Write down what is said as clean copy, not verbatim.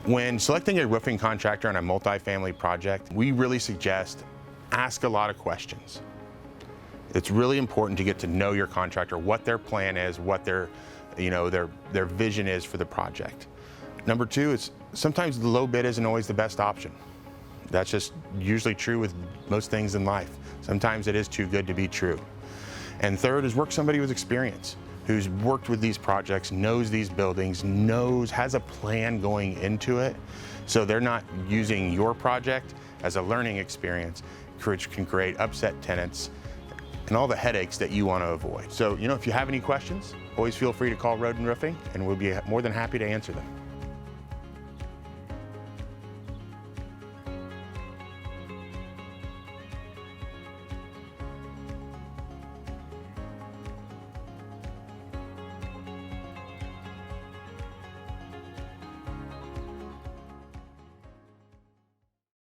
When selecting a roofing contractor on a multifamily project, we really suggest ask a lot of questions. It's really important to get to know your contractor, what their plan is, what their vision is for the project. Number two is sometimes the low bid isn't always the best option. That's just usually true with most things in life. Sometimes it is too good to be true. And third is work somebody with experience, who's worked with these projects, knows these buildings, has a plan going into it, so they're not using your project as a learning experience, which can create upset tenants and all the headaches that you want to avoid. So, if you have any questions, always feel free to call Rhoden Roofing, and we'll be more than happy to answer them.